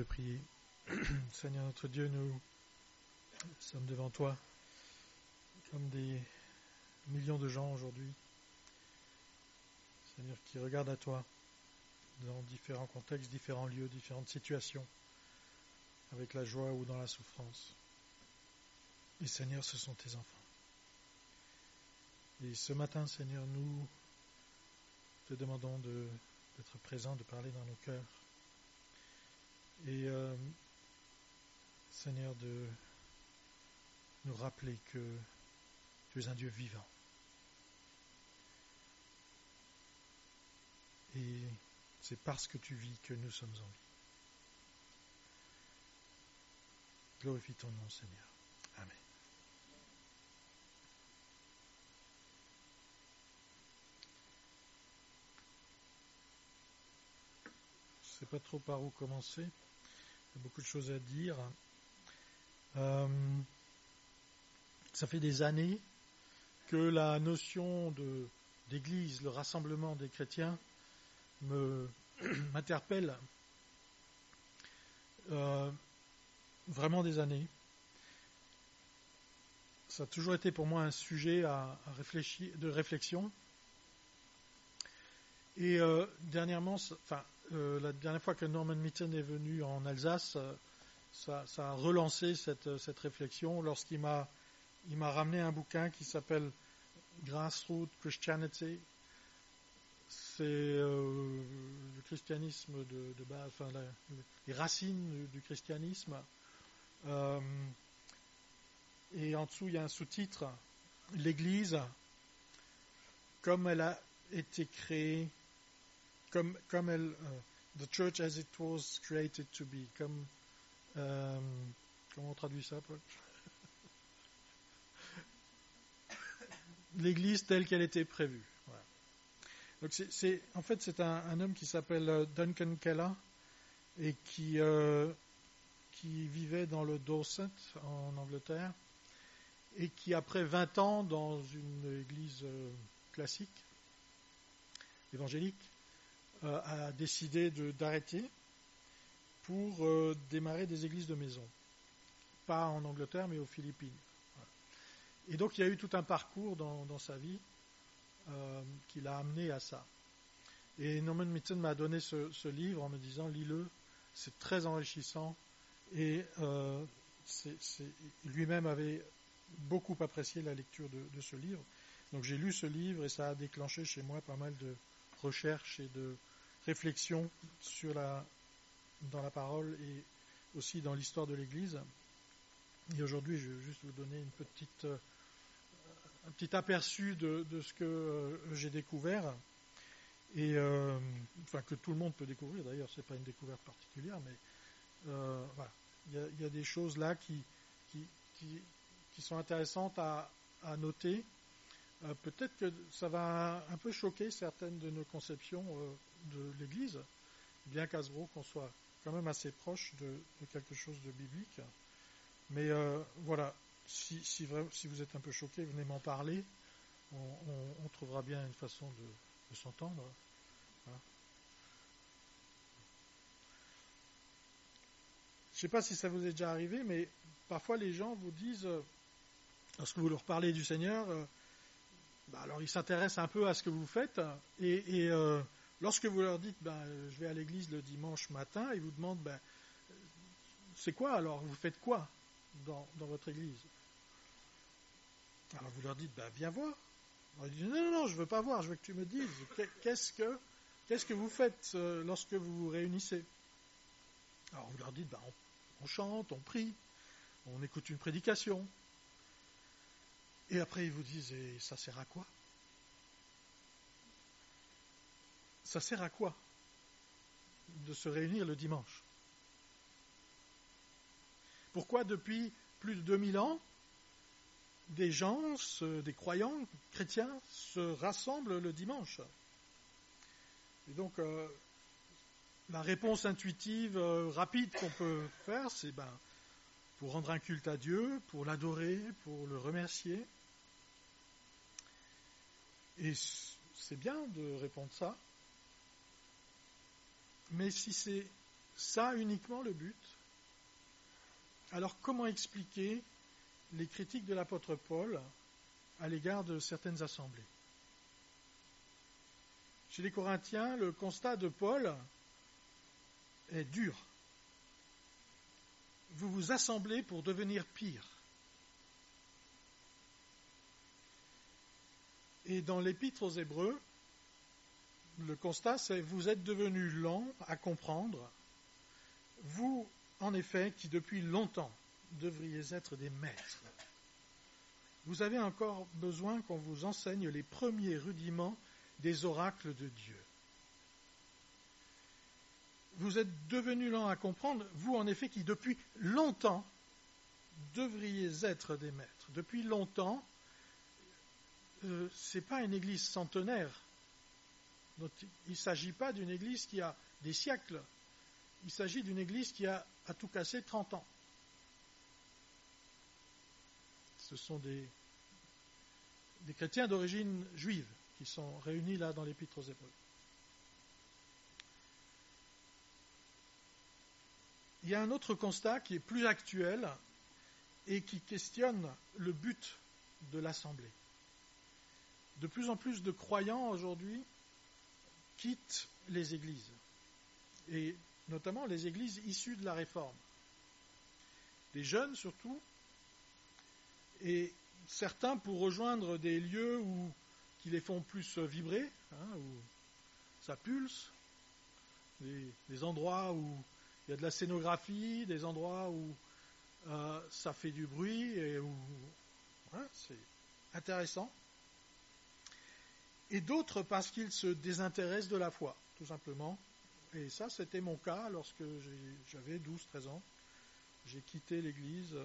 prier. Seigneur notre Dieu, nous sommes devant toi comme des millions de gens aujourd'hui, Seigneur, qui regardent à toi dans différents contextes, différents lieux, différentes situations, avec la joie ou dans la souffrance. Et Seigneur, ce sont tes enfants. Et ce matin, Seigneur, nous te demandons d'être présent, de parler dans nos cœurs. Et Seigneur, de nous rappeler que tu es un Dieu vivant. Et c'est parce que tu vis que nous sommes en vie. Glorifie ton nom, Seigneur. Amen. Je ne sais pas trop par où commencer. Il y a beaucoup de choses à dire. Ça fait des années que la notion d'église, le rassemblement des chrétiens, m'interpelle. Vraiment des années. Ça a toujours été pour moi un sujet de réflexion. Et dernièrement, la dernière fois que Norman Mitten est venu en Alsace, ça a relancé cette réflexion lorsqu'il m'a ramené un bouquin qui s'appelle Grassroots Christianity. C'est le christianisme de base, les racines du christianisme. Et en dessous, il y a un sous-titre, l'Église, comme elle a été créée, comme elle, the church as it was created to be, comment on traduit ça, Paul? L'Église telle qu'elle était prévue. Voilà. Donc c'est un homme qui s'appelle Duncan Keller et qui vivait dans le Dorset en Angleterre et qui après 20 ans dans une église classique, évangélique, a décidé d'arrêter pour démarrer des églises de maison. Pas en Angleterre mais aux Philippines. Voilà. Et donc il y a eu tout un parcours dans sa vie qui l'a amené à ça. Et Norman Mitten m'a donné ce livre en me disant, lis-le, c'est très enrichissant. Et lui-même avait beaucoup apprécié la lecture de ce livre. Donc j'ai lu ce livre et ça a déclenché chez moi pas mal de recherches et de réflexions dans la parole et aussi dans l'histoire de l'Église. Et aujourd'hui, je vais juste vous donner un petit aperçu de ce que j'ai découvert et que tout le monde peut découvrir. D'ailleurs, c'est pas une découverte particulière, mais voilà. Il y a des choses là qui sont intéressantes à noter. Peut-être que ça va un peu choquer certaines de nos conceptions de l'Église, bien qu'à Hasbro qu'on soit quand même assez proche de quelque chose de biblique. Mais voilà, si vous êtes un peu choqué, venez m'en parler. On trouvera bien une façon de s'entendre. Voilà. Je ne sais pas si ça vous est déjà arrivé, mais parfois les gens vous disent, lorsque vous leur parlez du Seigneur, alors ils s'intéressent un peu à ce que vous faites, et lorsque vous leur dites, je vais à l'église le dimanche matin, ils vous demandent, c'est quoi alors, vous faites quoi dans votre église? Alors vous leur dites, viens voir. Alors, ils disent, non, je ne veux pas voir, je veux que tu me dises, qu'est-ce que vous faites lorsque vous vous réunissez? Alors vous leur dites, on chante, on prie, on écoute une prédication. Et après ils vous disent, et ça sert à quoi? Ça sert à quoi de se réunir le dimanche? Pourquoi depuis plus de 2000 ans, des croyants chrétiens se rassemblent le dimanche? Et donc, la réponse intuitive, rapide qu'on peut faire, c'est pour rendre un culte à Dieu, pour l'adorer, pour le remercier. Et c'est bien de répondre ça. Mais si c'est ça uniquement le but? Alors comment expliquer les critiques de l'apôtre Paul à l'égard de certaines assemblées? Chez les Corinthiens, le constat de Paul est dur. Vous vous assemblez pour devenir pire. Et dans l'Épître aux Hébreux, le constat c'est vous êtes devenus lents à comprendre, vous en effet qui depuis longtemps devriez être des maîtres. Vous avez encore besoin qu'on vous enseigne les premiers rudiments des oracles de Dieu. Vous êtes devenus lents à comprendre, vous en effet qui depuis longtemps devriez être des maîtres. Depuis longtemps, ce n'est pas une église centenaire. Donc, il ne s'agit pas d'une église qui a des siècles. Il s'agit d'une église qui a à tout casser 30 ans. Ce sont des chrétiens d'origine juive qui sont réunis là dans l'Épître aux Hébreux. Il y a un autre constat qui est plus actuel et qui questionne le but de l'Assemblée. De plus en plus de croyants aujourd'hui quittent les églises, et notamment les églises issues de la Réforme. Des jeunes surtout, et certains pour rejoindre des lieux qui les font plus vibrer, où ça pulse, des endroits où il y a de la scénographie, des endroits où ça fait du bruit et où c'est intéressant. Et d'autres parce qu'ils se désintéressent de la foi, tout simplement. Et ça, c'était mon cas lorsque j'avais 12-13 ans. J'ai quitté l'église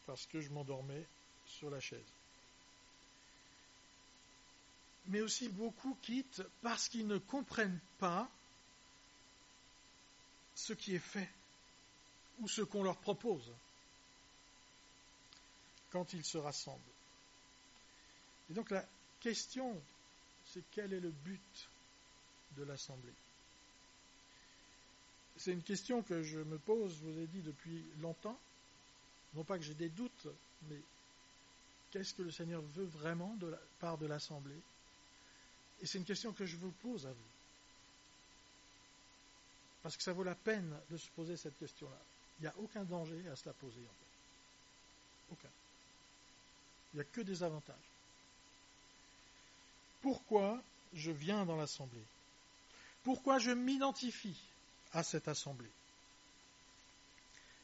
parce que je m'endormais sur la chaise. Mais aussi beaucoup quittent parce qu'ils ne comprennent pas ce qui est fait ou ce qu'on leur propose quand ils se rassemblent. Et donc la question, c'est quel est le but de l'Assemblée? C'est une question que je me pose, je vous ai dit, depuis longtemps. Non pas que j'ai des doutes, mais qu'est-ce que le Seigneur veut vraiment de la part de l'Assemblée? Et c'est une question que je vous pose à vous. Parce que ça vaut la peine de se poser cette question-là. Il n'y a aucun danger à se la poser, en fait. Aucun. Il n'y a que des avantages. Pourquoi je viens dans l'Assemblée? Pourquoi je m'identifie à cette Assemblée?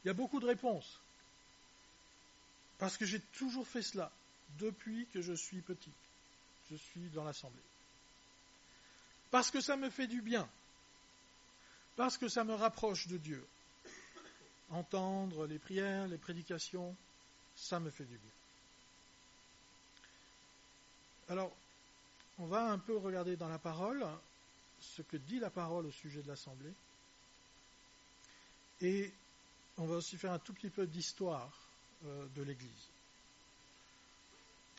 Il y a beaucoup de réponses. Parce que j'ai toujours fait cela, depuis que je suis petit. Je suis dans l'Assemblée. Parce que ça me fait du bien. Parce que ça me rapproche de Dieu. Entendre les prières, les prédications, ça me fait du bien. Alors, on va un peu regarder dans la parole ce que dit la parole au sujet de l'Assemblée. Et on va aussi faire un tout petit peu d'histoire de l'Église.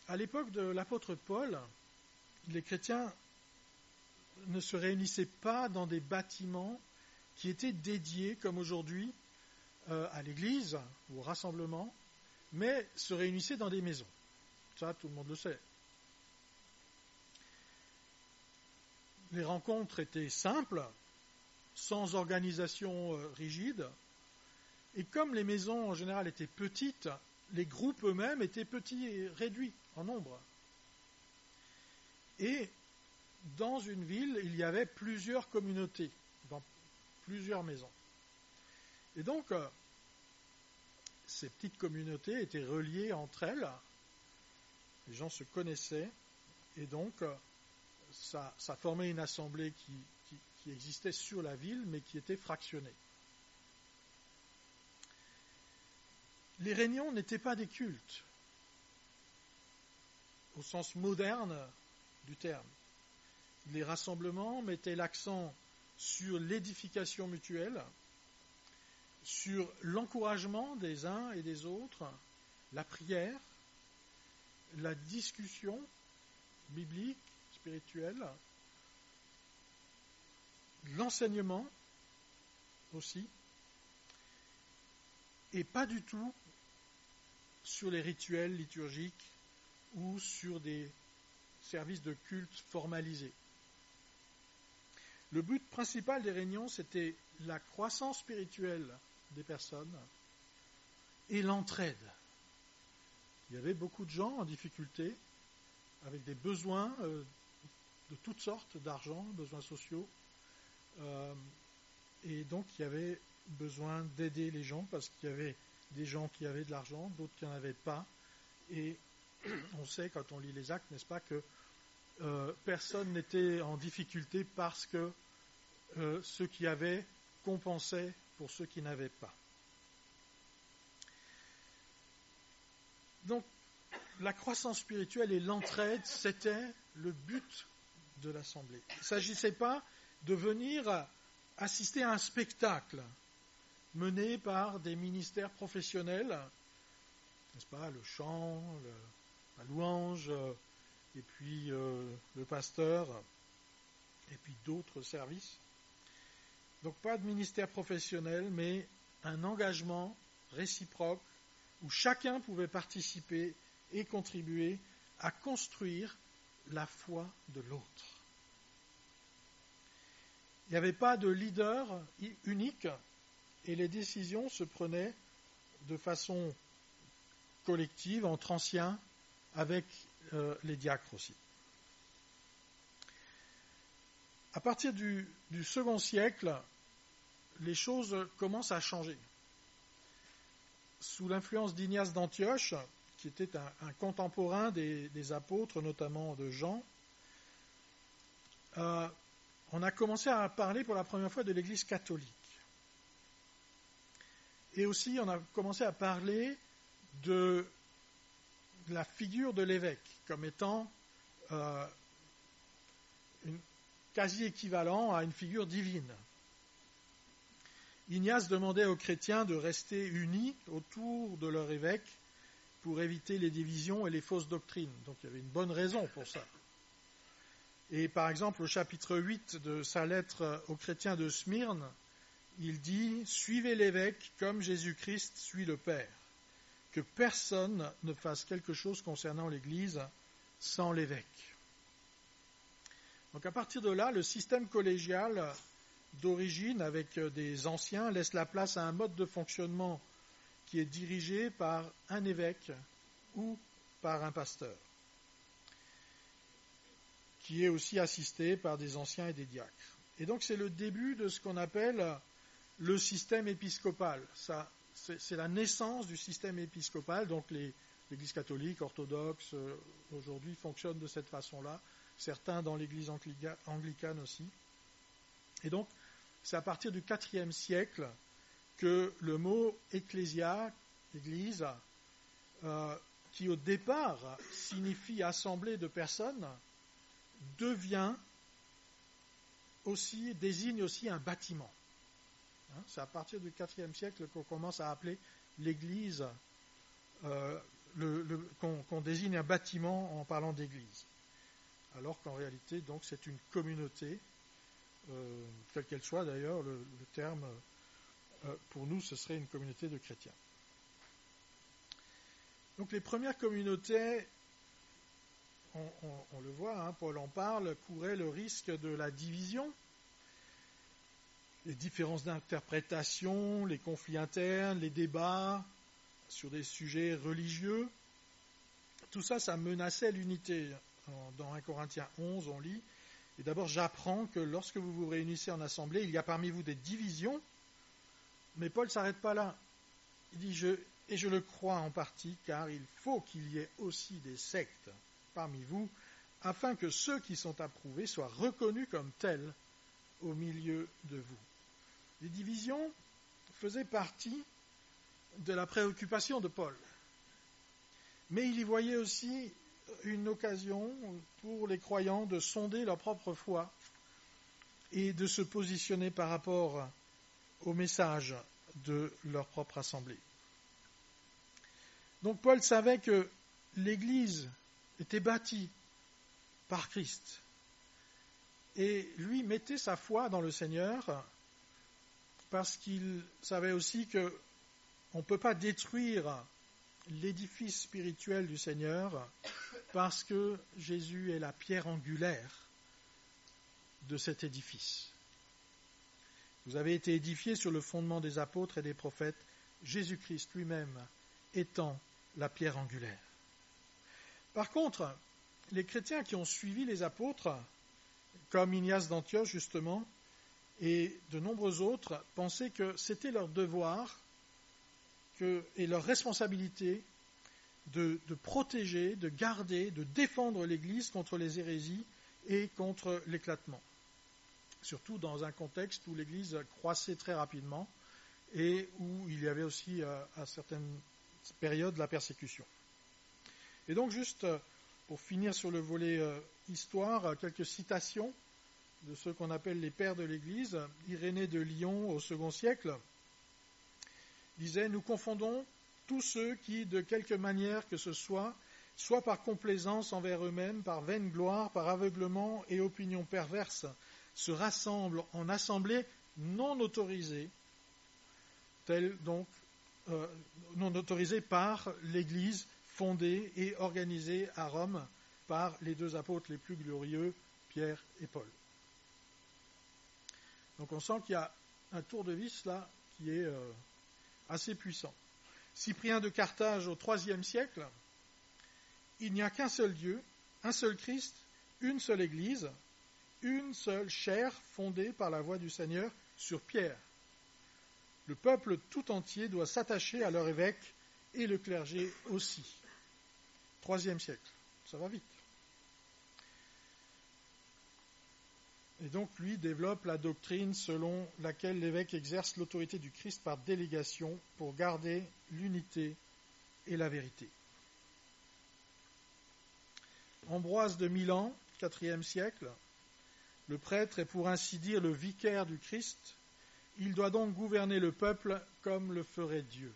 À l'époque de l'apôtre Paul, les chrétiens ne se réunissaient pas dans des bâtiments qui étaient dédiés, comme aujourd'hui, à l'Église ou au rassemblement, mais se réunissaient dans des maisons. Ça, tout le monde le sait. Les rencontres étaient simples, sans organisation rigide, et comme les maisons en général étaient petites, les groupes eux-mêmes étaient petits et réduits en nombre. Et dans une ville, il y avait plusieurs communautés, dans plusieurs maisons. Et donc, ces petites communautés étaient reliées entre elles, les gens se connaissaient, et donc ça formait une assemblée qui existait sur la ville, mais qui était fractionnée. Les réunions n'étaient pas des cultes, au sens moderne du terme. Les rassemblements mettaient l'accent sur l'édification mutuelle, sur l'encouragement des uns et des autres, la prière, la discussion biblique, spirituelle, l'enseignement aussi, et pas du tout sur les rituels liturgiques ou sur des services de culte formalisés. Le but principal des réunions, c'était la croissance spirituelle des personnes et l'entraide. Il y avait beaucoup de gens en difficulté, avec des besoins de toutes sortes d'argent, besoins sociaux, et donc il y avait besoin d'aider les gens parce qu'il y avait des gens qui avaient de l'argent, d'autres qui n'en avaient pas, et on sait quand on lit les actes, n'est-ce pas, que personne n'était en difficulté parce que ceux qui avaient compensaient pour ceux qui n'avaient pas. Donc, la croissance spirituelle et l'entraide, c'était le but de l'Assemblée. Il ne s'agissait pas de venir assister à un spectacle mené par des ministères professionnels, n'est-ce pas, le chant, la louange, et puis le pasteur, et puis d'autres services. Donc pas de ministère professionnel, mais un engagement réciproque où chacun pouvait participer et contribuer à construire la foi de l'autre. Il n'y avait pas de leader unique et les décisions se prenaient de façon collective, entre anciens, avec les diacres aussi. À partir du second siècle, les choses commencent à changer. Sous l'influence d'Ignace d'Antioche, qui était un contemporain des apôtres, notamment de Jean, on a commencé à parler pour la première fois de l'Église catholique. Et aussi, on a commencé à parler de la figure de l'évêque comme étant quasi équivalent à une figure divine. Ignace demandait aux chrétiens de rester unis autour de leur évêque pour éviter les divisions et les fausses doctrines. Donc il y avait une bonne raison pour ça. Et par exemple, au chapitre 8 de sa lettre aux chrétiens de Smyrne, il dit « Suivez l'évêque comme Jésus-Christ suit le Père, que personne ne fasse quelque chose concernant l'Église sans l'évêque. » Donc à partir de là, le système collégial d'origine avec des anciens laisse la place à un mode de fonctionnement qui est dirigé par un évêque ou par un pasteur, qui est aussi assisté par des anciens et des diacres. Et donc c'est le début de ce qu'on appelle le système épiscopal. Ça, c'est la naissance du système épiscopal, donc l'Église catholique, orthodoxe, aujourd'hui fonctionne de cette façon-là, certains dans l'Église anglicane aussi. Et donc, c'est à partir du IVe siècle que le mot ecclésia, église, qui au départ signifie assemblée de personnes, désigne aussi un bâtiment. C'est à partir du IVe siècle qu'on commence à appeler l'église, qu'on désigne un bâtiment en parlant d'église. Alors qu'en réalité, donc, c'est une communauté, quelle qu'elle soit d'ailleurs, le terme, pour nous, ce serait une communauté de chrétiens. Donc les premières communautés, on le voit, Paul en parle, couraient le risque de la division, les différences d'interprétation, les conflits internes, les débats sur des sujets religieux. Tout ça, ça menaçait l'unité. Dans 1 Corinthiens 11, on lit « Et d'abord, j'apprends que lorsque vous vous réunissez en assemblée, il y a parmi vous des divisions. » Mais Paul ne s'arrête pas là. Il dit « Et je le crois en partie, car il faut qu'il y ait aussi des sectes parmi vous, afin que ceux qui sont approuvés soient reconnus comme tels au milieu de vous. » Les divisions faisaient partie de la préoccupation de Paul. Mais il y voyait aussi une occasion pour les croyants de sonder leur propre foi et de se positionner par rapport au message de leur propre assemblée. Donc Paul savait que l'Église était bâtie par Christ et lui mettait sa foi dans le Seigneur parce qu'il savait aussi que on ne peut pas détruire l'édifice spirituel du Seigneur parce que Jésus est la pierre angulaire de cet édifice. Vous avez été édifiés sur le fondement des apôtres et des prophètes, Jésus-Christ lui-même étant la pierre angulaire. Par contre, les chrétiens qui ont suivi les apôtres, comme Ignace d'Antioche justement, et de nombreux autres, pensaient que c'était leur devoir et leur responsabilité de protéger, de garder, de défendre l'Église contre les hérésies et contre l'éclatement. Surtout dans un contexte où l'Église croissait très rapidement et où il y avait aussi à certaines périodes la persécution. Et donc juste pour finir sur le volet histoire, quelques citations de ceux qu'on appelle les pères de l'Église. Irénée de Lyon au second siècle disait « Nous confondons tous ceux qui, de quelque manière que ce soit par complaisance envers eux-mêmes, par vaine gloire, par aveuglement et opinion perverse, se rassemblent en assemblée non autorisée, non autorisée par l'Église fondée et organisée à Rome par les deux apôtres les plus glorieux, Pierre et Paul. » Donc on sent qu'il y a un tour de vis là qui est assez puissant. Cyprien de Carthage au IIIe siècle, il n'y a qu'un seul Dieu, un seul Christ, une seule Église, une seule chair fondée par la voix du Seigneur sur Pierre. Le peuple tout entier doit s'attacher à leur évêque et le clergé aussi. IIIe siècle, ça va vite. Et donc, lui développe la doctrine selon laquelle l'évêque exerce l'autorité du Christ par délégation pour garder l'unité et la vérité. Ambroise de Milan, IVe siècle, le prêtre est pour ainsi dire le vicaire du Christ. Il doit donc gouverner le peuple comme le ferait Dieu.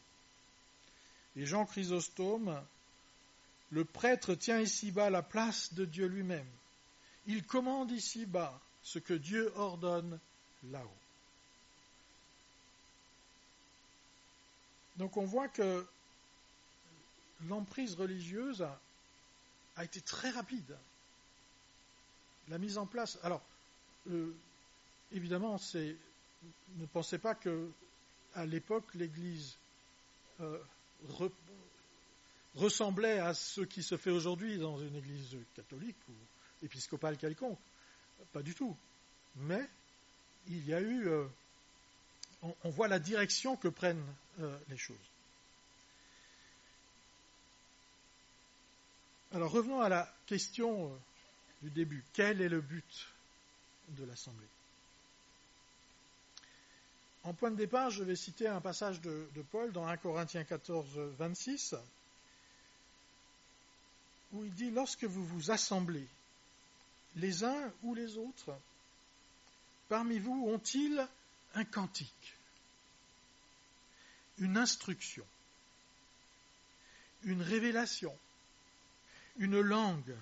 Et Jean Chrysostome, le prêtre tient ici-bas la place de Dieu lui-même. Il commande ici-bas ce que Dieu ordonne là-haut. Donc on voit que l'emprise religieuse a été très rapide. La mise en place. Alors, évidemment, ne pensez pas que à l'époque l'Église ressemblait à ce qui se fait aujourd'hui dans une Église catholique ou épiscopale quelconque. Pas du tout. Mais il y a eu, on voit la direction que prennent les choses. Alors revenons à la question du début. Quel est le but de l'Assemblée ? En point de départ, je vais citer un passage de Paul dans 1 Corinthiens 14, 26, où il dit « Lorsque vous vous assemblez, les uns ou les autres, parmi vous ont-ils un cantique, une instruction, une révélation, une langue,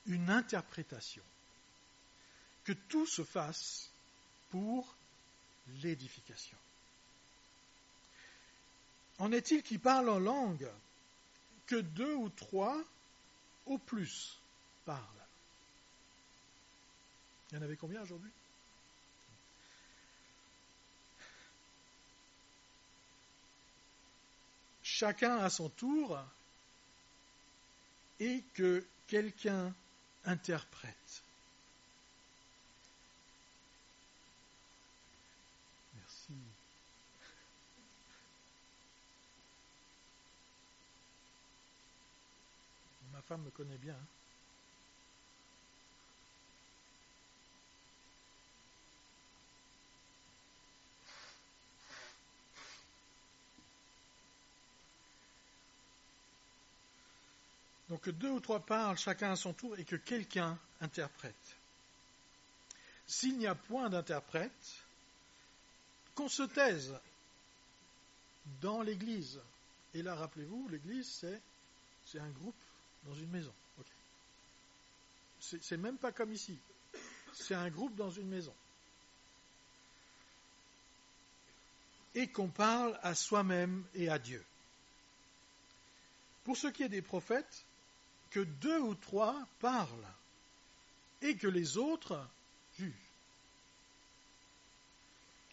une interprétation, que tout se fasse pour l'édification. En est-il qui parlent en langue que 2 ou 3 au plus parlent? Il y en avait combien aujourd'hui? Chacun à son tour et que quelqu'un interprète. Merci. Ma femme me connaît bien. Donc que 2 ou 3 parlent, chacun à son tour, et que quelqu'un interprète. S'il n'y a point d'interprète, qu'on se taise dans l'Église. Et là, rappelez-vous, l'Église, c'est un groupe dans une maison. Okay. C'est même pas comme ici. C'est un groupe dans une maison. et qu'on parle à soi-même et à Dieu. Pour ce qui est des prophètes, que 2 ou 3 parlent et que les autres jugent.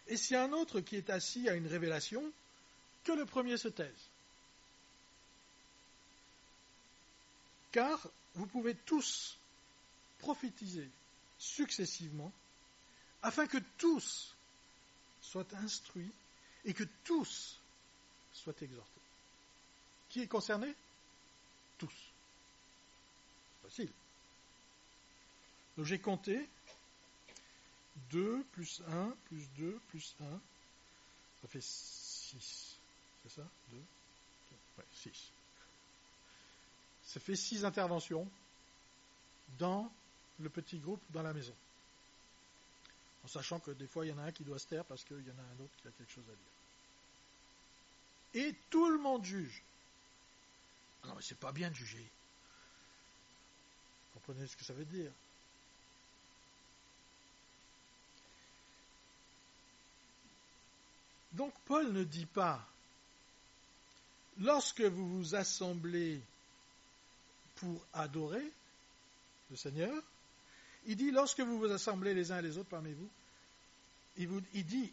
Et s'il y a un autre qui est assis à une révélation, que le premier se taise. Car vous pouvez tous prophétiser successivement afin que tous soient instruits et que tous soient exhortés. Qui est concerné? Tous. Facile. Donc j'ai compté 2 plus 1 plus 2 plus 1, ça fait 6. C'est ça? 2? Ouais, 6. Ça fait 6 interventions dans le petit groupe dans la maison. En sachant que des fois, il y en a un qui doit se taire parce qu'il y en a un autre qui a quelque chose à dire. Et tout le monde juge. Non, mais c'est pas bien de juger. Vous comprenez ce que ça veut dire? Donc, Paul ne dit pas, lorsque vous vous assemblez pour adorer le Seigneur, il dit, lorsque vous vous assemblez les uns et les autres parmi vous, il dit,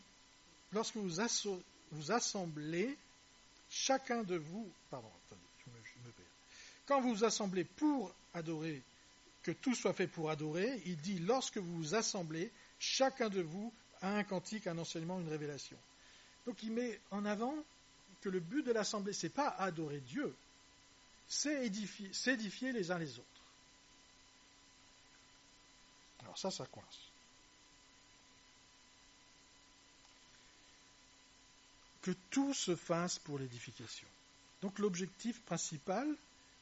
lorsque vous assemblez, chacun de vous, pardon, attendez, je me perds. Quand vous vous assemblez pour adorer, que tout soit fait pour adorer, il dit, lorsque vous vous assemblez, chacun de vous a un cantique, un enseignement, une révélation. Donc il met en avant que le but de l'assemblée, ce n'est pas adorer Dieu, c'est s'édifier les uns les autres. Alors ça coince. Que tout se fasse pour l'édification. Donc l'objectif principal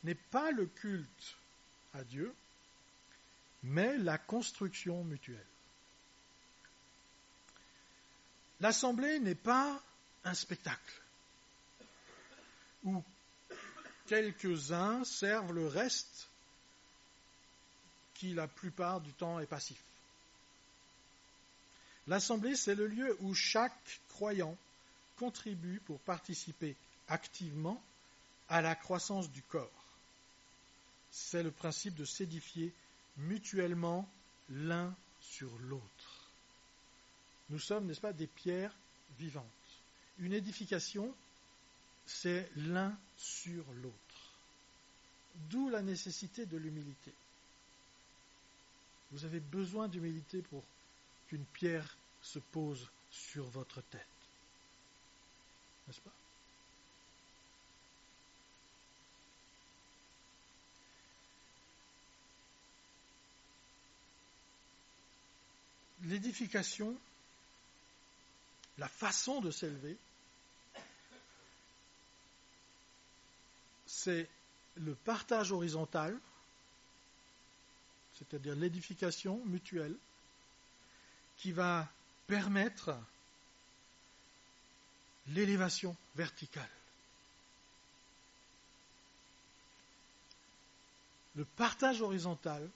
n'est pas le culte à Dieu, mais la construction mutuelle. L'assemblée n'est pas un spectacle où quelques-uns servent le reste qui la plupart du temps est passif. L'assemblée, c'est le lieu où chaque croyant contribue pour participer activement à la croissance du corps. C'est le principe de s'édifier mutuellement l'un sur l'autre. Nous sommes, n'est-ce pas, des pierres vivantes. Une édification, c'est l'un sur l'autre. D'où la nécessité de l'humilité. Vous avez besoin d'humilité pour qu'une pierre se pose sur votre tête. N'est-ce pas? L'édification, la façon de s'élever, c'est le partage horizontal, c'est-à-dire l'édification mutuelle, qui va permettre l'élévation verticale. Le partage horizontal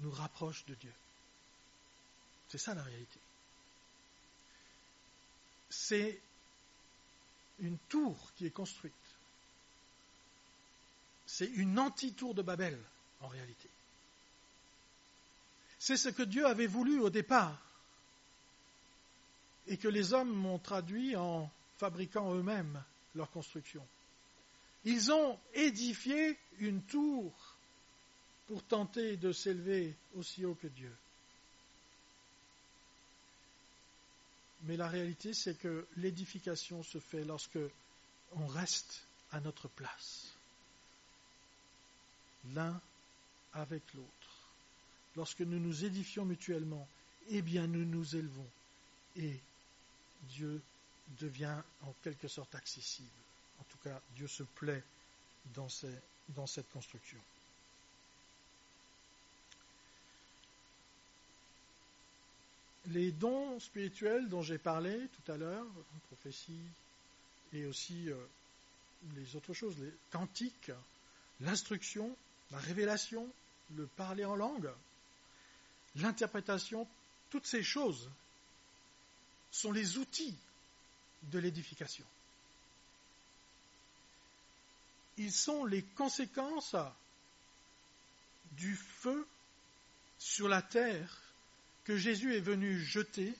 nous rapproche de Dieu. C'est ça la réalité. C'est une tour qui est construite. C'est une anti-tour de Babel, en réalité. C'est ce que Dieu avait voulu au départ et que les hommes ont traduit en fabriquant eux-mêmes leur construction. Ils ont édifié une tour pour tenter de s'élever aussi haut que Dieu. Mais la réalité, c'est que l'édification se fait lorsque on reste à notre place, l'un avec l'autre. Lorsque nous nous édifions mutuellement, eh bien nous nous élevons et Dieu devient en quelque sorte accessible. En tout cas, Dieu se plaît dans cette construction. Les dons spirituels dont j'ai parlé tout à l'heure, la prophétie et aussi les autres choses, les cantiques, l'instruction, la révélation, le parler en langue, l'interprétation, toutes ces choses sont les outils de l'édification. Ils sont les conséquences du feu sur la terre que Jésus est venu jeter.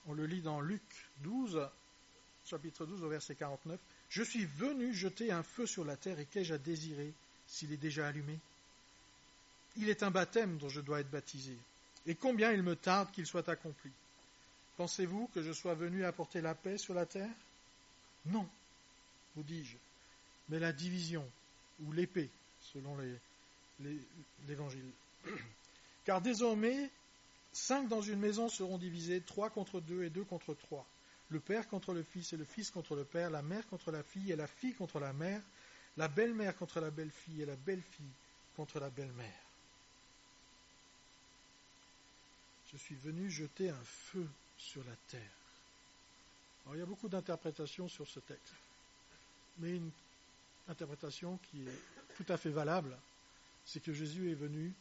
On le lit dans Luc 12, chapitre 12, au verset 49. « Je suis venu jeter un feu sur la terre, et qu'ai-je à désirer s'il est déjà allumé ? Il est un baptême dont je dois être baptisé, et combien il me tarde qu'il soit accompli. Pensez-vous que je sois venu apporter la paix sur la terre ? Non, vous dis-je, mais la division, ou l'épée, selon l'Évangile. Car désormais, 5 dans une maison seront divisés, 3 contre 2 et 2 contre 3. Le père contre le fils et le fils contre le père, la mère contre la fille et la fille contre la mère, la belle-mère contre la belle-fille et la belle-fille contre la belle-mère. Je suis venu jeter un feu sur la terre. » Alors, il y a beaucoup d'interprétations sur ce texte, mais une interprétation qui est tout à fait valable, c'est que Jésus est venu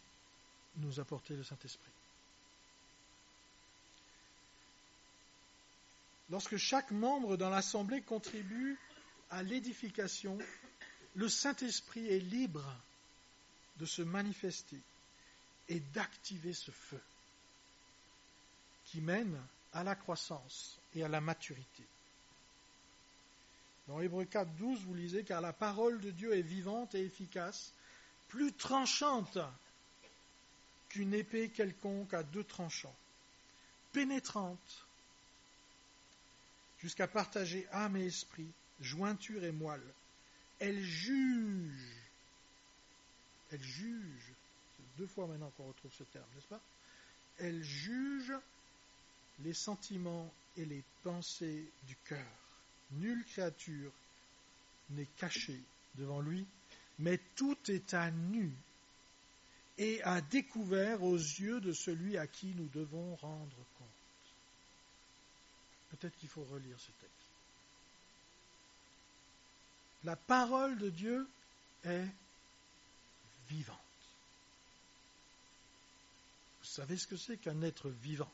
nous apporter le Saint-Esprit. Lorsque chaque membre dans l'Assemblée contribue à l'édification, le Saint-Esprit est libre de se manifester et d'activer ce feu qui mène à la croissance et à la maturité. Dans Hébreux 4, 12, vous lisez « Car la parole de Dieu est vivante et efficace, plus tranchante qu'une épée quelconque à 2 tranchants, pénétrante, jusqu'à partager âme et esprit, jointure et moelle. Elle juge. Elle juge. C'est 2 fois maintenant qu'on retrouve ce terme, n'est-ce pas ? Elle juge les sentiments et les pensées du cœur. Nulle créature n'est cachée devant lui, mais tout est à nu et à découvert aux yeux de celui à qui nous devons rendre compte. Peut-être qu'il faut relire ce texte. La parole de Dieu est vivante. Vous savez ce que c'est qu'un être vivant ?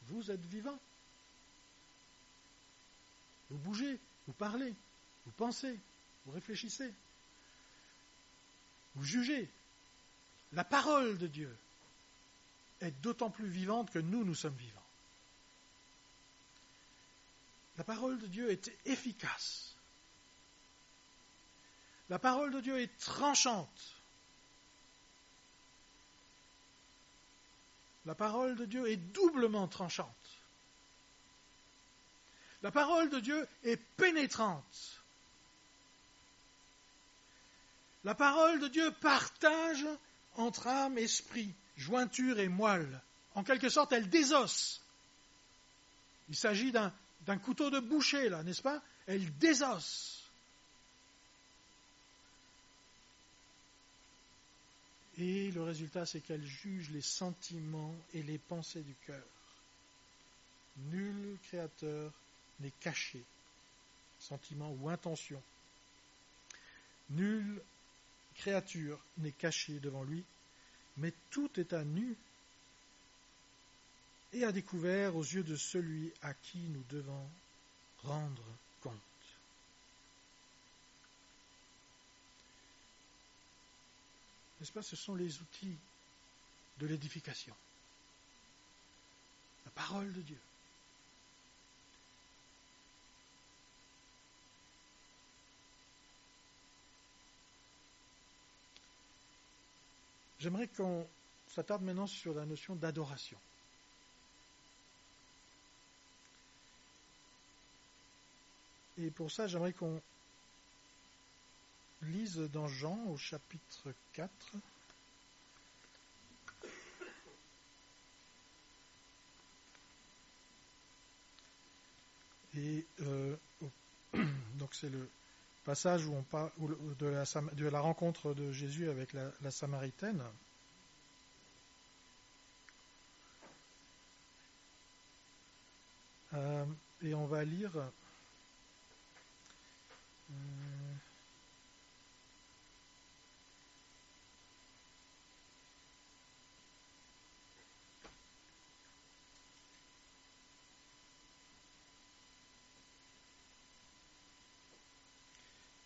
Vous êtes vivant. Vous bougez, vous parlez, vous pensez, vous réfléchissez, vous jugez. La parole de Dieu est d'autant plus vivante que nous sommes vivants. La parole de Dieu est efficace. La parole de Dieu est tranchante. La parole de Dieu est doublement tranchante. La parole de Dieu est pénétrante. La parole de Dieu partage entre âme, esprit, jointure et moelle. En quelque sorte, elle désosse. Il s'agit d'un couteau de boucher, là, n'est-ce pas ? Elle désosse. Et le résultat, c'est qu'elle juge les sentiments et les pensées du cœur. Nul créateur n'est caché, sentiment ou intention. Nulle créature n'est cachée devant lui, mais tout est à nu et à découvert aux yeux de celui à qui nous devons rendre compte. N'est-ce pas, ce sont les outils de l'édification. La parole de Dieu. J'aimerais qu'on s'attarde maintenant sur la notion d'adoration. Et pour ça, j'aimerais qu'on lise dans Jean au chapitre 4. Et donc c'est le passage où on parle de la rencontre de Jésus avec la Samaritaine. Et on va lire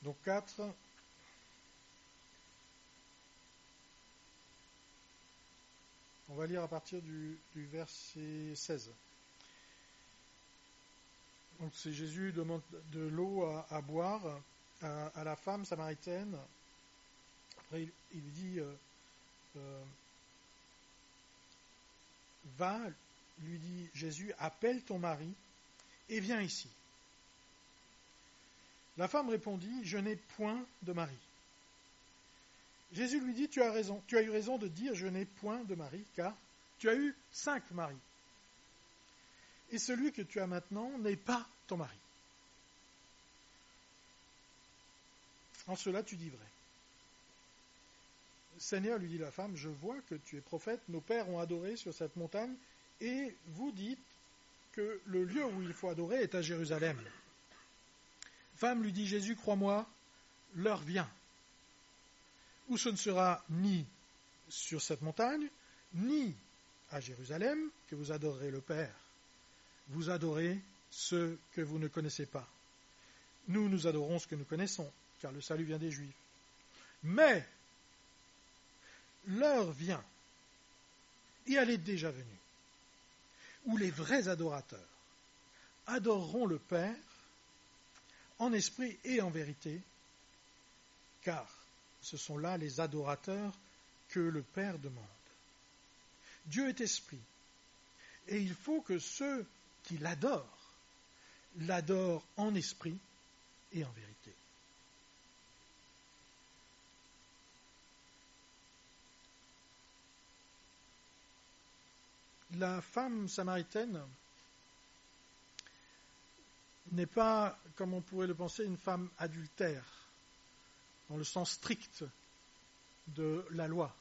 Donc 4. On va lire à partir du verset 16. Donc c'est Jésus demande de l'eau à boire à la femme samaritaine. Après il lui dit va, lui dit Jésus, appelle ton mari et viens ici. La femme répondit, je n'ai point de mari. Jésus lui dit, tu as raison, tu as eu raison de dire je n'ai point de mari, car tu as eu 5 maris. Et celui que tu as maintenant n'est pas ton mari. En cela tu dis vrai. Seigneur, lui dit la femme, je vois que tu es prophète, nos pères ont adoré sur cette montagne, et vous dites que le lieu où il faut adorer est à Jérusalem. Femme, lui dit Jésus, crois-moi, l'heure vient, où ce ne sera ni sur cette montagne, ni à Jérusalem, que vous adorerez le Père. Vous adorez ceux que vous ne connaissez pas. Nous adorons ce que nous connaissons, car le salut vient des Juifs. Mais l'heure vient, et elle est déjà venue, où les vrais adorateurs adoreront le Père en esprit et en vérité, car ce sont là les adorateurs que le Père demande. Dieu est esprit, et il faut que ceux qui l'adorent en esprit et en vérité. La femme samaritaine n'est pas, comme on pourrait le penser, une femme adultère, dans le sens strict de la loi.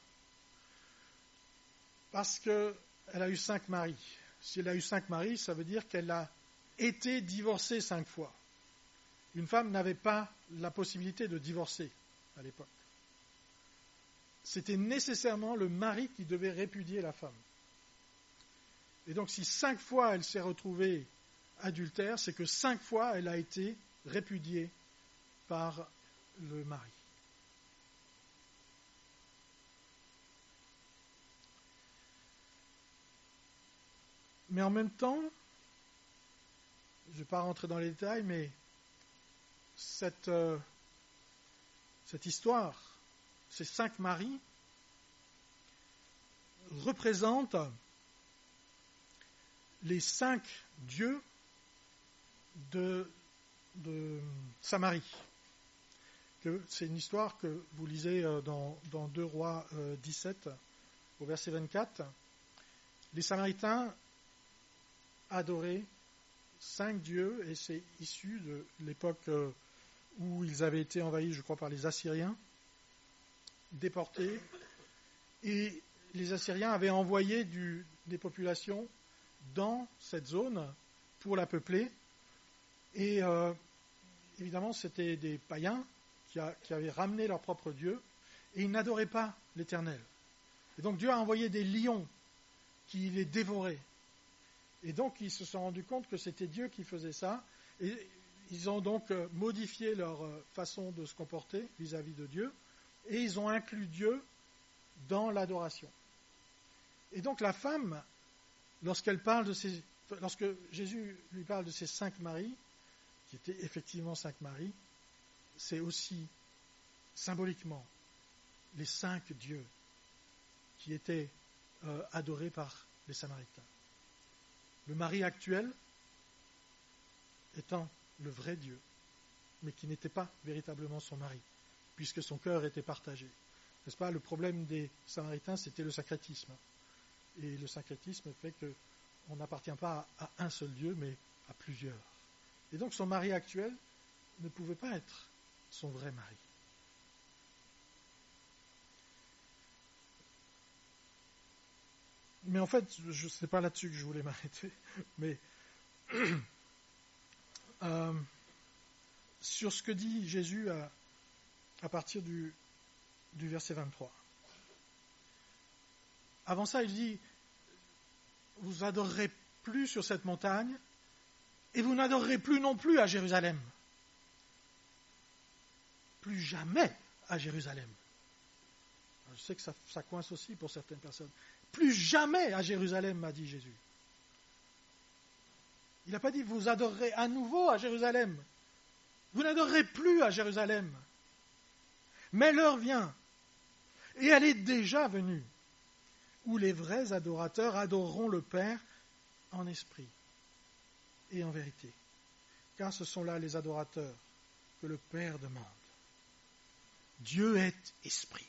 Parce qu'elle a eu 5 maris. Si elle a eu 5 maris, ça veut dire qu'elle a été divorcée 5 fois. Une femme n'avait pas la possibilité de divorcer à l'époque. C'était nécessairement le mari qui devait répudier la femme. Et donc si 5 fois elle s'est retrouvée adultère, c'est que 5 fois elle a été répudiée par le mari. Mais en même temps, je ne vais pas rentrer dans les détails, mais cette histoire, ces 5 maris, représentent les 5 dieux de Samarie. C'est une histoire que vous lisez dans 2 Rois 17, au verset 24. Les Samaritains adoraient 5 dieux, et c'est issu de l'époque où ils avaient été envahis, je crois, par les Assyriens, déportés, et les Assyriens avaient envoyé des populations dans cette zone pour la peupler, et évidemment c'était des païens qui avaient ramené leur propre Dieu, et ils n'adoraient pas l'Éternel. Et donc Dieu a envoyé des lions qui les dévoraient. Et donc ils se sont rendus compte que c'était Dieu qui faisait ça, et ils ont donc modifié leur façon de se comporter vis-à-vis de Dieu, et ils ont inclus Dieu dans l'adoration. Et donc la femme, lorsque Jésus lui parle de ses 5 maris, qui étaient effectivement 5 maris, c'est aussi symboliquement les 5 dieux qui étaient adorés par les Samaritains. Le mari actuel étant le vrai Dieu, mais qui n'était pas véritablement son mari, puisque son cœur était partagé. N'est-ce pas? Le problème des Samaritains, c'était le syncrétisme. Et le syncrétisme fait qu'on n'appartient pas à un seul Dieu, mais à plusieurs. Et donc son mari actuel ne pouvait pas être son vrai mari. Mais en fait, ce n'est pas là-dessus que je voulais m'arrêter, mais sur ce que dit Jésus à partir du verset 23. Avant ça, il dit, vous adorerez plus sur cette montagne, et vous n'adorerez plus non plus à Jérusalem. plus jamais à Jérusalem. Je sais que ça coince aussi pour certaines personnes. Plus jamais à Jérusalem, m'a dit Jésus. Il n'a pas dit vous adorerez à nouveau à Jérusalem. Vous n'adorerez plus à Jérusalem. Mais l'heure vient, et elle est déjà venue, où les vrais adorateurs adoreront le Père en esprit et en vérité. Car ce sont là les adorateurs que le Père demande. Dieu est esprit.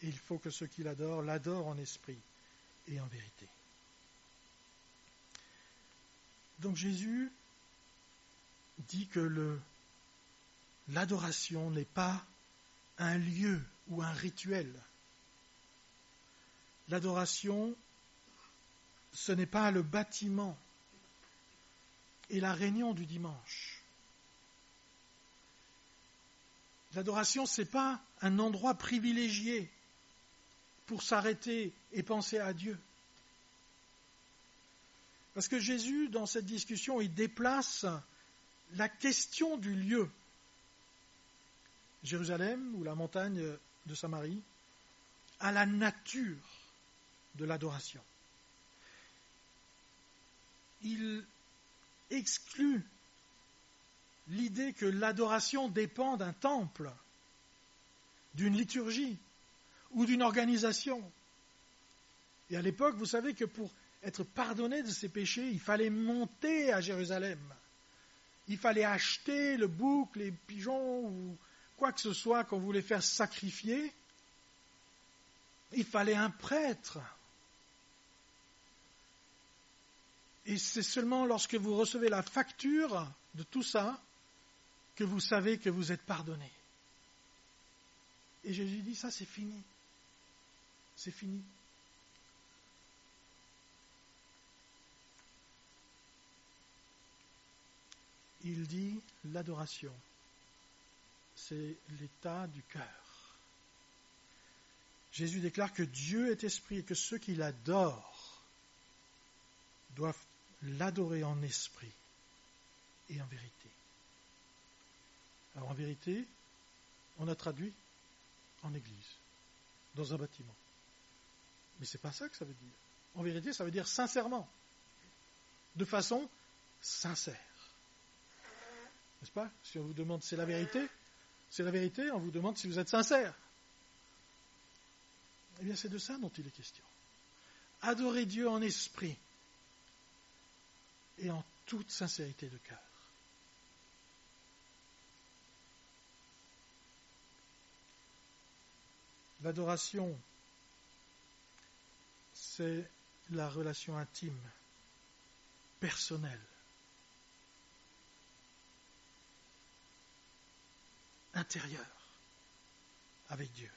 Et il faut que ceux qui l'adorent l'adorent en esprit et en vérité. Donc Jésus dit que l'adoration n'est pas un lieu ou un rituel. L'adoration, ce n'est pas le bâtiment et la réunion du dimanche. L'adoration, ce n'est pas un endroit privilégié pour s'arrêter et penser à Dieu. Parce que Jésus, dans cette discussion, il déplace la question du lieu. Jérusalem, ou la montagne de Samarie, à la nature de l'adoration. Il exclut l'idée que l'adoration dépend d'un temple, d'une liturgie ou d'une organisation. Et à l'époque, vous savez que pour être pardonné de ses péchés, il fallait monter à Jérusalem. Il fallait acheter le bouc, les pigeons ou quoi que ce soit qu'on voulait faire sacrifier. Il fallait un prêtre. Et c'est seulement lorsque vous recevez la facture de tout ça que vous savez que vous êtes pardonné. Et Jésus dit, ça c'est fini. C'est fini. Il dit, l'adoration, c'est l'état du cœur. Jésus déclare que Dieu est esprit et que ceux qui l'adorent doivent l'adorer en esprit et en vérité. Alors en vérité, on a traduit en église, dans un bâtiment. Mais ce n'est pas ça que ça veut dire. En vérité, ça veut dire sincèrement, de façon sincère. N'est-ce pas? Si on vous demande si c'est la vérité, on vous demande si vous êtes sincère. Eh bien, c'est de ça dont il est question. Adorer Dieu en esprit et en toute sincérité de cœur. L'adoration, c'est la relation intime, personnelle, intérieure avec Dieu.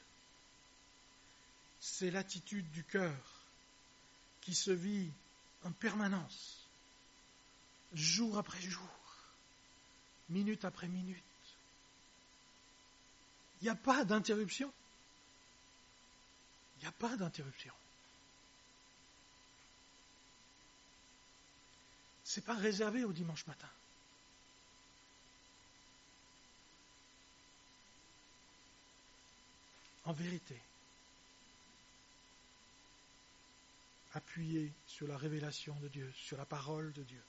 C'est l'attitude du cœur qui se vit en permanence, jour après jour, minute après minute. Il n'y a pas d'interruption. Il n'y a pas d'interruption. Ce n'est pas réservé au dimanche matin. En vérité, appuyé sur la révélation de Dieu, sur la parole de Dieu.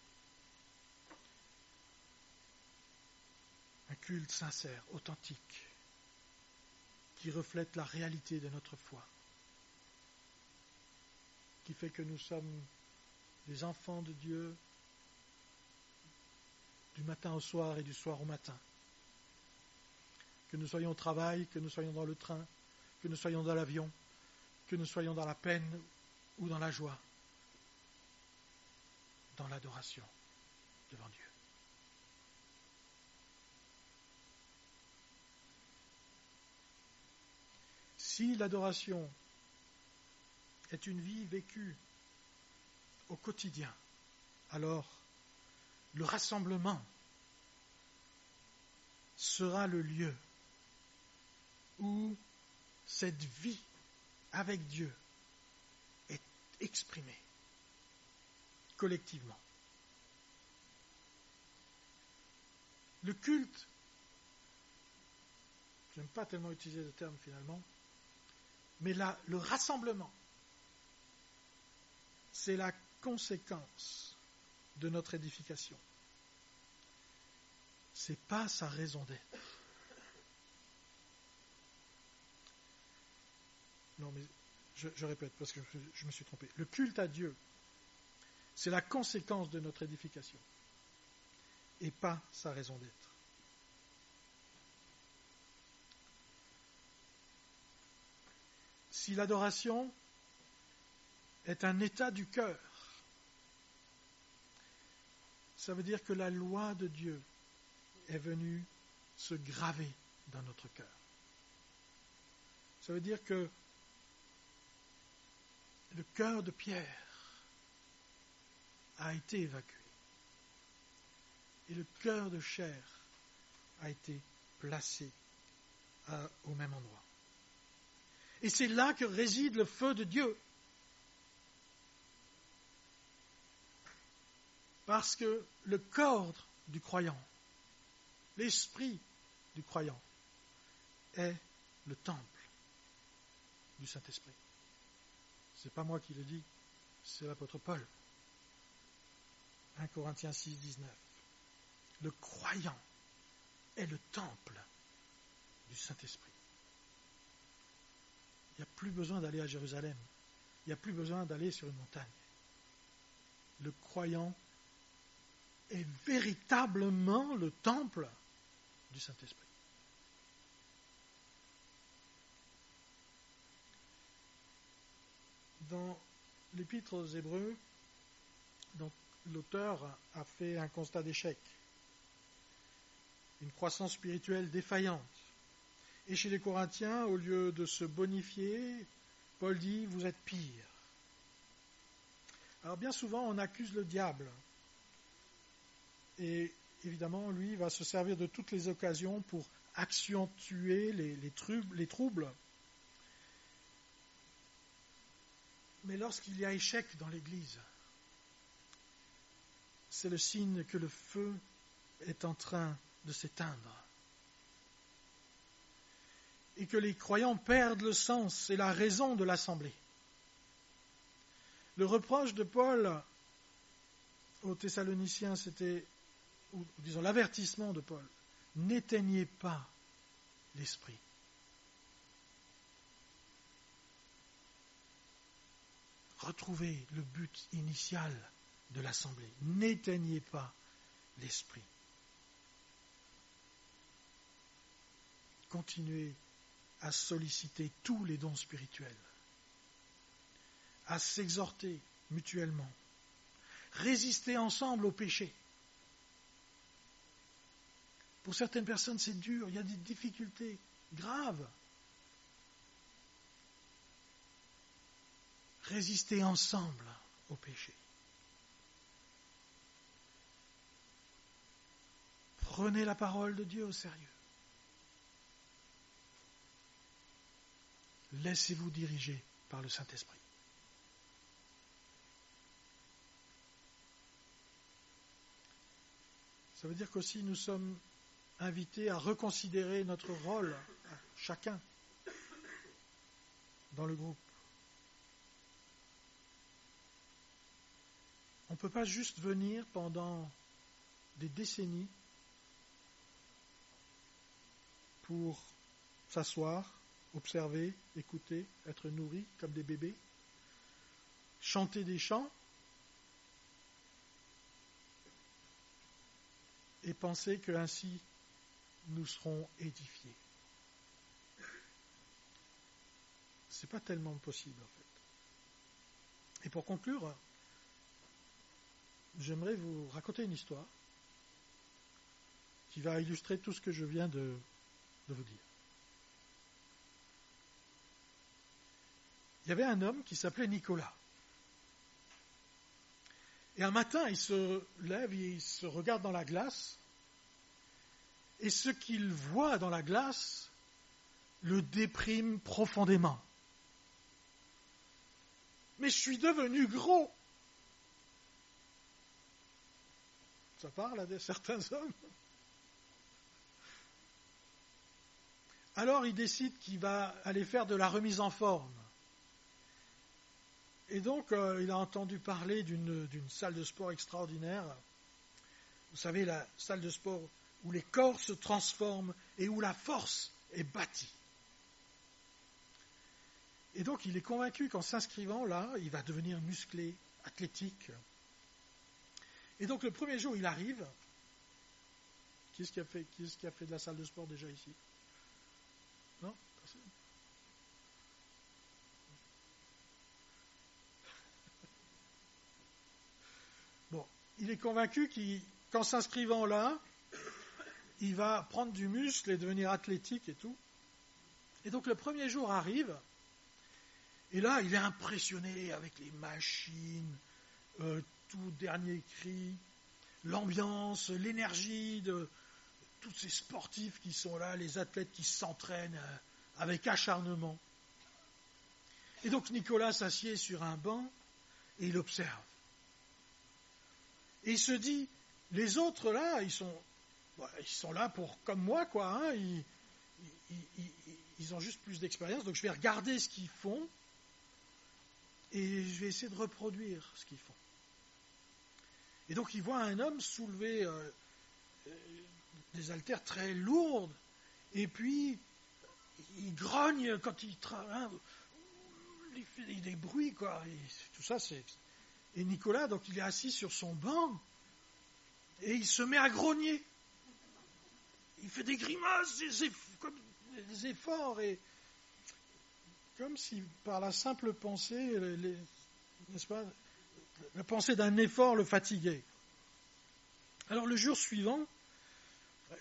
Un culte sincère, authentique, qui reflète la réalité de notre foi, qui fait que nous sommes des enfants de Dieu du matin au soir et du soir au matin. Que nous soyons au travail, que nous soyons dans le train, que nous soyons dans l'avion, que nous soyons dans la peine ou dans la joie, dans l'adoration devant Dieu. Si l'adoration est une vie vécue au quotidien, alors le rassemblement sera le lieu où cette vie avec Dieu est exprimée collectivement. Le culte, je n'aime pas tellement utiliser le terme finalement, mais là, le rassemblement, c'est la conséquence de notre édification. Ce n'est pas sa raison d'être. Non, mais je répète parce que je me suis trompé. Le culte à Dieu, c'est la conséquence de notre édification et pas sa raison d'être. Si l'adoration est un état du cœur, ça veut dire que la loi de Dieu est venue se graver dans notre cœur. Ça veut dire que le cœur de Pierre a été évacué et le cœur de chair a été placé au même endroit. Et c'est là que réside le feu de Dieu. Parce que le corps du croyant, l'esprit du croyant, est le temple du Saint-Esprit. Ce n'est pas moi qui le dis, c'est l'apôtre Paul. 1 Corinthiens 6, 19. Le croyant est le temple du Saint-Esprit. Il n'y a plus besoin d'aller à Jérusalem. Il n'y a plus besoin d'aller sur une montagne. Le croyant est véritablement le temple du Saint-Esprit. Dans l'Épître aux Hébreux, donc, l'auteur a fait un constat d'échec, une croissance spirituelle défaillante. Et chez les Corinthiens, au lieu de se bonifier, Paul dit « vous êtes pires ». Alors bien souvent, on accuse le diable. Et évidemment, lui va se servir de toutes les occasions pour accentuer les troubles. Mais lorsqu'il y a échec dans l'Église, c'est le signe que le feu est en train de s'éteindre. Et que les croyants perdent le sens et la raison de l'assemblée. Le reproche de Paul aux Thessaloniciens, c'était, ou disons l'avertissement de Paul, n'éteignez pas l'esprit. Retrouvez le but initial de l'assemblée. N'éteignez pas l'esprit. Continuez à solliciter tous les dons spirituels, à s'exhorter mutuellement, résister ensemble au péché. Pour certaines personnes, c'est dur, il y a des difficultés graves. Résister ensemble au péché. Prenez la parole de Dieu au sérieux. Laissez-vous diriger par le Saint-Esprit. Ça veut dire qu'aussi nous sommes invités à reconsidérer notre rôle, chacun, dans le groupe. On ne peut pas juste venir pendant des décennies pour s'asseoir, observer, écouter, être nourri comme des bébés, chanter des chants et penser qu'ainsi nous serons édifiés. Ce n'est pas tellement possible en fait. Et pour conclure, j'aimerais vous raconter une histoire qui va illustrer tout ce que je viens de vous dire. Il y avait un homme qui s'appelait Nicolas. Et un matin, il se lève et il se regarde dans la glace. Et ce qu'il voit dans la glace le déprime profondément. Mais je suis devenu gros. Ça parle à certains hommes. Alors il décide qu'il va aller faire de la remise en forme. Et donc il a entendu parler d'une salle de sport extraordinaire. Vous savez, la salle de sport où les corps se transforment et où la force est bâtie. Et donc il est convaincu qu'en s'inscrivant là, il va devenir musclé, athlétique. Et donc le premier jour, il arrive. Qui est-ce qui a fait de la salle de sport déjà ici? Non? Personne? Bon, il est convaincu qu'en s'inscrivant là, il va prendre du muscle et devenir athlétique et tout. Et donc le premier jour arrive, et là, il est impressionné avec les machines, tout dernier cri, l'ambiance, l'énergie de tous ces sportifs qui sont là, les athlètes qui s'entraînent avec acharnement. Et donc Nicolas s'assied sur un banc et il observe. Et il se dit, les autres là, ils sont là pour comme moi, quoi. Hein, ils ont juste plus d'expérience, donc je vais regarder ce qu'ils font et je vais essayer de reproduire ce qu'ils font. Et donc il voit un homme soulever des haltères très lourdes, et puis il grogne quand il travaille, il fait des bruits, quoi. Et tout ça, Et Nicolas, donc il est assis sur son banc, et il se met à grogner. Il fait des grimaces, comme des efforts, et comme si par la simple pensée, n'est-ce pas, la pensée d'un effort le fatiguait. Alors le jour suivant,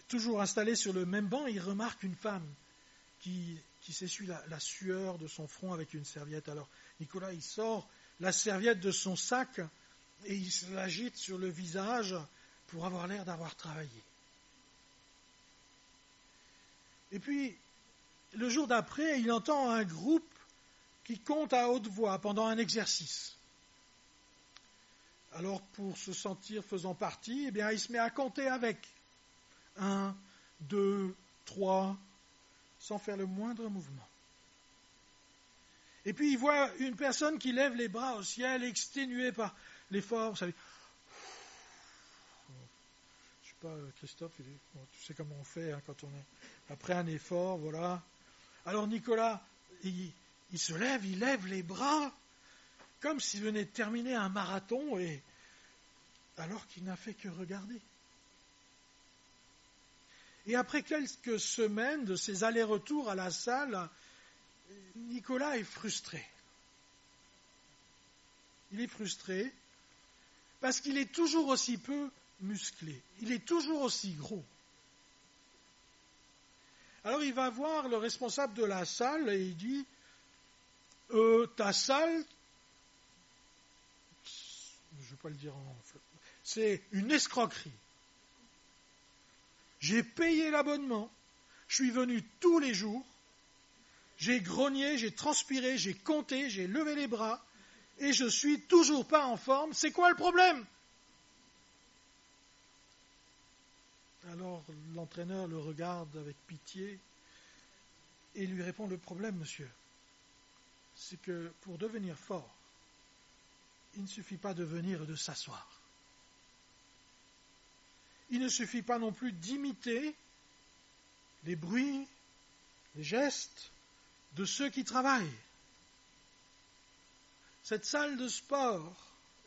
toujours installé sur le même banc, il remarque une femme qui s'essuie la sueur de son front avec une serviette. Alors Nicolas, il sort la serviette de son sac et il se l'agite sur le visage pour avoir l'air d'avoir travaillé. Et puis, le jour d'après, il entend un groupe qui compte à haute voix pendant un exercice. Alors, pour se sentir faisant partie, eh bien, il se met à compter avec. 1, 2, 3, sans faire le moindre mouvement. Et puis, il voit une personne qui lève les bras au ciel, exténuée par l'effort. Vous savez, je ne sais pas, Christophe, tu sais comment on fait hein, quand on est après un effort, voilà. Alors, Nicolas, il se lève, il lève les bras, comme s'il venait de terminer un marathon, et alors qu'il n'a fait que regarder. Et après quelques semaines de ces allers-retours à la salle, Nicolas est frustré. Il est frustré parce qu'il est toujours aussi peu musclé. Il est toujours aussi gros. Alors il va voir le responsable de la salle et il dit ta salle, je ne vais pas le dire c'est une escroquerie. J'ai payé l'abonnement, je suis venu tous les jours, j'ai grogné, j'ai transpiré, j'ai compté, j'ai levé les bras, et je suis toujours pas en forme. C'est quoi le problème? Alors l'entraîneur le regarde avec pitié et lui répond, le problème, monsieur, c'est que pour devenir fort, il ne suffit pas de venir et de s'asseoir. Il ne suffit pas non plus d'imiter les bruits, les gestes de ceux qui travaillent. Cette salle de sport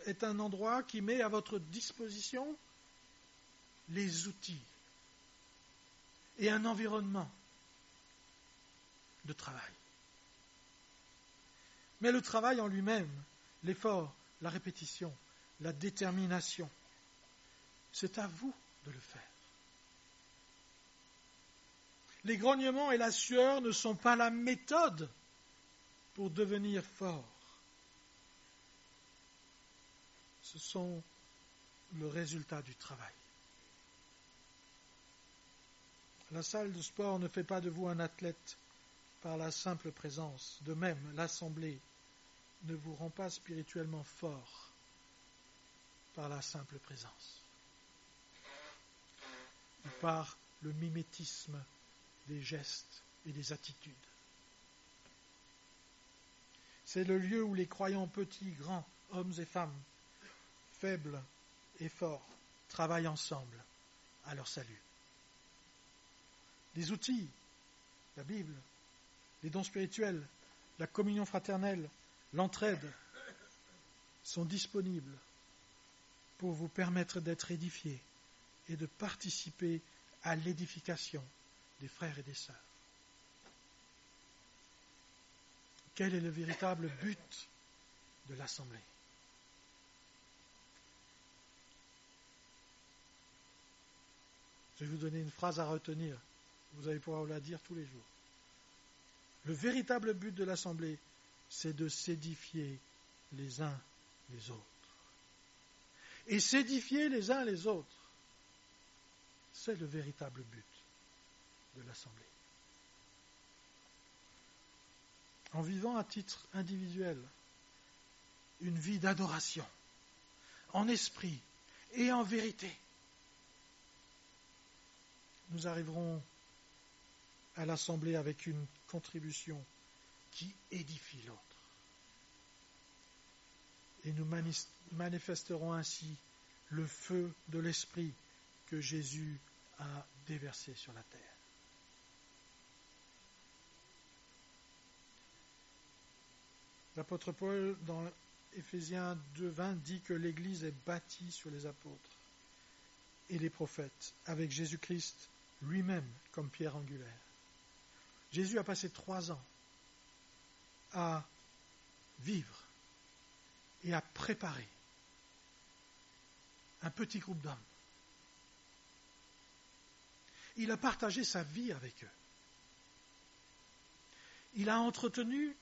est un endroit qui met à votre disposition les outils et un environnement de travail. Mais le travail en lui-même, l'effort, la répétition, la détermination, c'est à vous de le faire. Les grognements et la sueur ne sont pas la méthode pour devenir fort. Ce sont le résultat du travail. La salle de sport ne fait pas de vous un athlète par la simple présence. De même, l'assemblée ne vous rend pas spirituellement fort par la simple présence. Ou par le mimétisme des gestes et des attitudes. C'est le lieu où les croyants petits, grands, hommes et femmes, faibles et forts, travaillent ensemble à leur salut. Les outils, la Bible, les dons spirituels, la communion fraternelle, l'entraide sont disponibles pour vous permettre d'être édifiés et de participer à l'édification des frères et des sœurs. Quel est le véritable but de l'Assemblée? Je vais vous donner une phrase à retenir. Vous allez pouvoir la dire tous les jours. Le véritable but de l'Assemblée, c'est de s'édifier les uns les autres. Et s'édifier les uns les autres, c'est le véritable but de l'Assemblée. En vivant à titre individuel une vie d'adoration, en esprit et en vérité, nous arriverons à l'Assemblée avec une contribution qui édifie l'autre. Et nous manifesterons ainsi le feu de l'Esprit que Jésus a déversé sur la terre. L'apôtre Paul, dans Éphésiens 2:20, dit que l'Église est bâtie sur les apôtres et les prophètes, avec Jésus-Christ lui-même comme pierre angulaire. Jésus a passé 3 ans à vivre et à préparer un petit groupe d'hommes. Il a partagé sa vie avec eux. Il a entretenu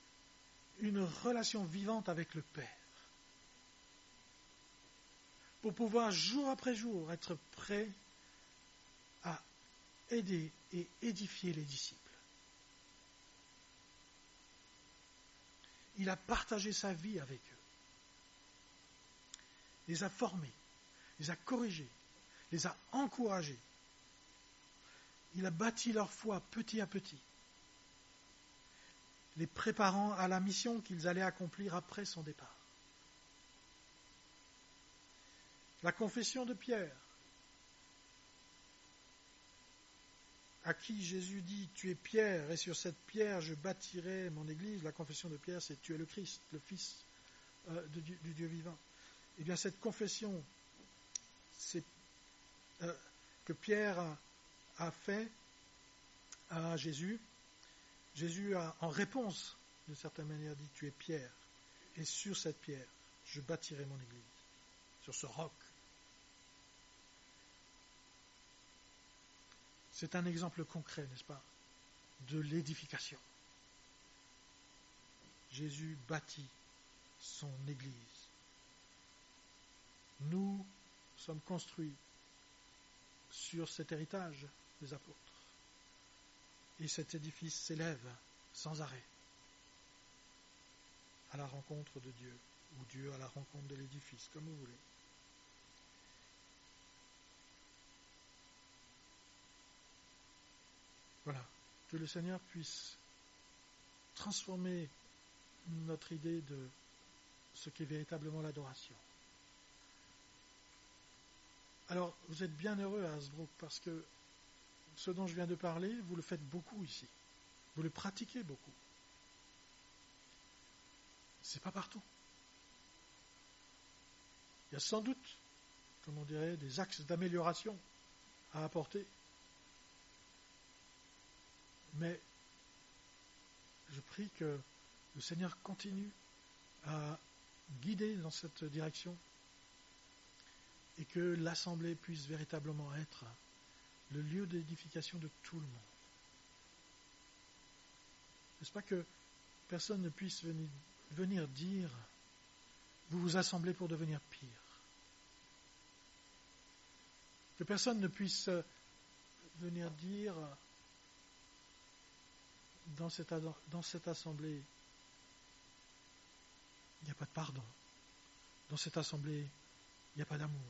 une relation vivante avec le Père pour pouvoir jour après jour être prêt à aider et édifier les disciples. Il a partagé sa vie avec eux, les a formés, les a corrigés, les a encouragés. Il a bâti leur foi petit à petit, les préparant à la mission qu'ils allaient accomplir après son départ. La confession de Pierre, à qui Jésus dit « Tu es Pierre, et sur cette pierre je bâtirai mon église », la confession de Pierre, c'est « Tu es le Christ, le Fils du Dieu vivant ». Eh bien, cette confession que Pierre a fait à Jésus, Jésus a, en réponse, d'une certaine manière, dit « Tu es Pierre, et sur cette pierre, je bâtirai mon église, sur ce roc ». C'est un exemple concret, n'est-ce pas, de l'édification. Jésus bâtit son Église. Nous sommes construits sur cet héritage des apôtres. Et cet édifice s'élève sans arrêt à la rencontre de Dieu, ou Dieu à la rencontre de l'édifice, comme vous voulez. Voilà, que le Seigneur puisse transformer notre idée de ce qu'est véritablement l'adoration. Alors, vous êtes bien heureux à Hasbrook parce que ce dont je viens de parler, vous le faites beaucoup ici. Vous le pratiquez beaucoup. C'est pas partout. Il y a sans doute, comme on dirait, des axes d'amélioration à apporter. Mais je prie que le Seigneur continue à guider dans cette direction et que l'Assemblée puisse véritablement être le lieu d'édification de tout le monde. N'est-ce pas que personne ne puisse venir dire « vous vous assemblez pour devenir pire ». Que personne ne puisse venir dire dans cette assemblée, il n'y a pas de pardon. Dans cette assemblée, il n'y a pas d'amour.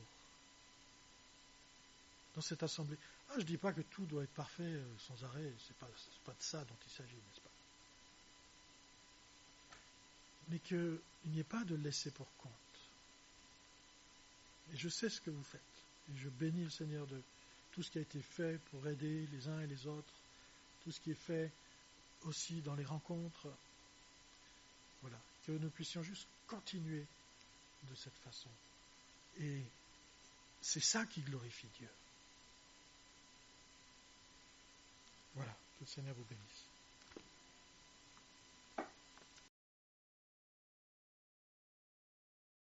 dans cette assemblée. Je ne dis pas que tout doit être parfait sans arrêt, c'est pas de ça dont il s'agit, n'est-ce pas? Mais qu'il n'y ait pas de laisser pour compte. Et je sais ce que vous faites. Et je bénis le Seigneur de tout ce qui a été fait pour aider les uns et les autres, tout ce qui est fait aussi dans les rencontres. Voilà, que nous puissions juste continuer de cette façon. Et c'est ça qui glorifie Dieu. Voilà, que le Seigneur vous bénisse.